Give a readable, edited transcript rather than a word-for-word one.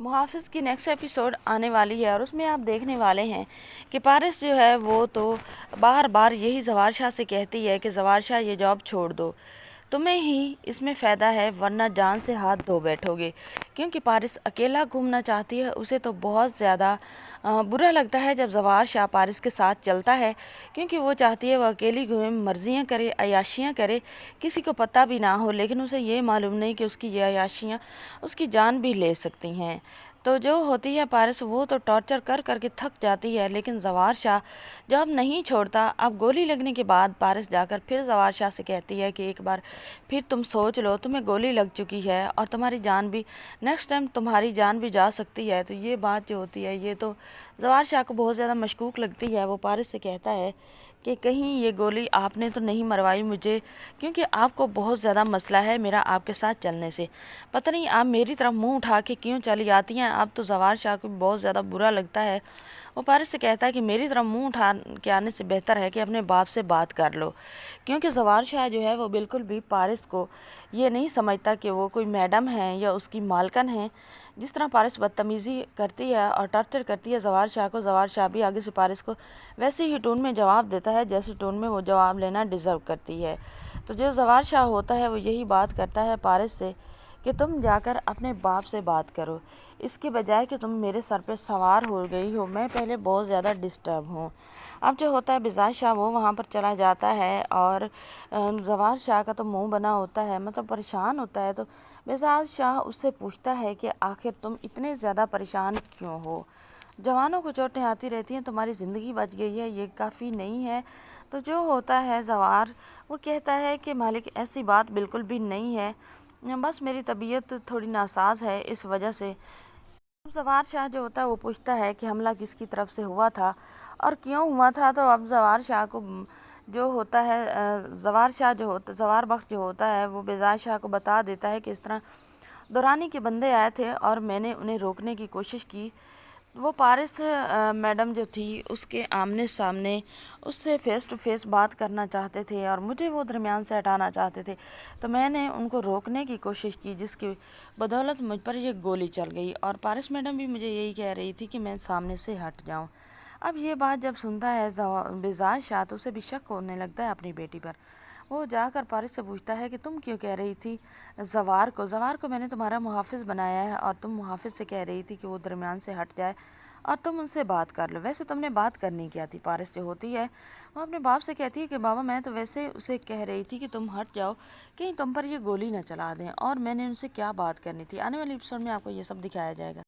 محافظ کی next episode آنے والی ہے اور اس میں آپ دیکھنے والے ہیں کہ پارس جو ہے وہ تو بار بار یہی زوار شاہ سے کہتی ہے کہ زوار شاہ یہ جاب چھوڑ دو، تمہیں ہی اس میں فائدہ ہے ورنہ جان سے ہاتھ دھو بیٹھو گے، کیونکہ پارس اکیلا گھومنا چاہتی ہے۔ اسے تو بہت زیادہ برا لگتا ہے جب زوار شاہ پارس کے ساتھ چلتا ہے، کیونکہ وہ چاہتی ہے وہ اکیلی گھومے، مرضیاں کرے، عیاشیاں کرے، کسی کو پتہ بھی نہ ہو، لیکن اسے یہ معلوم نہیں کہ اس کی یہ عیاشیاں اس کی جان بھی لے سکتی ہیں۔ تو جو ہوتی ہے پارس وہ تو ٹارچر کر کر کے تھک جاتی ہے، لیکن زوار شاہ جو اب نہیں چھوڑتا۔ اب گولی لگنے کے بعد پارس جا کر پھر زوار شاہ سے کہتی ہے کہ ایک بار پھر تم سوچ لو، تمہیں گولی لگ چکی ہے اور تمہاری جان بھی نیکسٹ ٹائم تمہاری جان بھی جا سکتی ہے۔ تو یہ بات جو ہوتی ہے یہ تو زوار شاہ کو بہت زیادہ مشکوک لگتی ہے۔ وہ پارس سے کہتا ہے کہ کہیں یہ گولی آپ نے تو نہیں مروائی مجھے، کیونکہ آپ کو بہت زیادہ مسئلہ ہے میرا آپ کے ساتھ چلنے سے، پتہ نہیں آپ میری طرف منہ اٹھا کے کیوں چلی آتی ہیں۔ اب تو زوار شاہ کو بہت زیادہ برا لگتا ہے۔ وہ پارس سے کہتا ہے کہ میری طرف منہ اٹھا کے آنے سے بہتر ہے کہ اپنے باپ سے بات کر لو، کیونکہ زوار شاہ جو ہے وہ بالکل بھی پارس کو یہ نہیں سمجھتا کہ وہ کوئی میڈم ہے یا اس کی مالکن ہے۔ جس طرح پارس بدتمیزی کرتی ہے اور ٹارچر کرتی ہے زوار شاہ کو، زوار شاہ بھی آگے سے پارس کو ویسے ہی ٹون میں جواب دیتا ہے جیسے ٹون میں وہ جواب لینا ڈیزرو کرتی ہے۔ تو جو زوار شاہ ہوتا ہے وہ یہی بات کرتا ہے پارس سے کہ تم جا کر اپنے باپ سے بات کرو، اس کے بجائے کہ تم میرے سر پہ سوار ہو گئی ہو، میں پہلے بہت زیادہ ڈسٹرب ہوں۔ اب جو ہوتا ہے بزاز شاہ وہ وہاں پر چلا جاتا ہے اور زوار شاہ کا تو منہ بنا ہوتا ہے، مطلب پریشان ہوتا ہے۔ تو بزاز شاہ اس سے پوچھتا ہے کہ آخر تم اتنے زیادہ پریشان کیوں ہو؟ جوانوں کو چوٹیں آتی رہتی ہیں، تمہاری زندگی بچ گئی ہے، یہ کافی نہیں ہے؟ تو جو ہوتا ہے زوار وہ کہتا ہے کہ مالک ایسی بات بالکل بھی نہیں ہے، بس میری طبیعت تھوڑی ناساز ہے اس وجہ سے۔ اب زوار شاہ جو ہوتا ہے وہ پوچھتا ہے کہ حملہ کس کی طرف سے ہوا تھا اور کیوں ہوا تھا؟ تو اب زوار شاہ کو جو ہوتا ہے زوار بخش جو ہوتا ہے وہ بزاز شاہ کو بتا دیتا ہے کہ اس طرح دورانی کے بندے آئے تھے اور میں نے انہیں روکنے کی کوشش کی۔ وہ پارس میڈم جو تھی اس کے آمنے سامنے اس سے فیس ٹو فیس بات کرنا چاہتے تھے اور مجھے وہ درمیان سے ہٹانا چاہتے تھے، تو میں نے ان کو روکنے کی کوشش کی، جس کی بدولت مجھ پر یہ گولی چل گئی اور پارس میڈم بھی مجھے یہی کہہ رہی تھی کہ میں سامنے سے ہٹ جاؤں۔ اب یہ بات جب سنتا ہے بزاز شاہ تو اسے بھی شک ہونے لگتا ہے اپنی بیٹی پر۔ وہ جا کر پارس سے پوچھتا ہے کہ تم کیوں کہہ رہی تھی زوار کو میں نے تمہارا محافظ بنایا ہے اور تم محافظ سے کہہ رہی تھی کہ وہ درمیان سے ہٹ جائے اور تم ان سے بات کر لو، ویسے تم نے بات کرنی کیا تھی؟ پارس جو ہوتی ہے وہ اپنے باپ سے کہتی ہے کہ بابا میں تو ویسے اسے کہہ رہی تھی کہ تم ہٹ جاؤ، کہیں تم پر یہ گولی نہ چلا دیں، اور میں نے ان سے کیا بات کرنی تھی۔ آنے والی ایپیسوڈ میں آپ کو یہ سب دکھایا جائے گا۔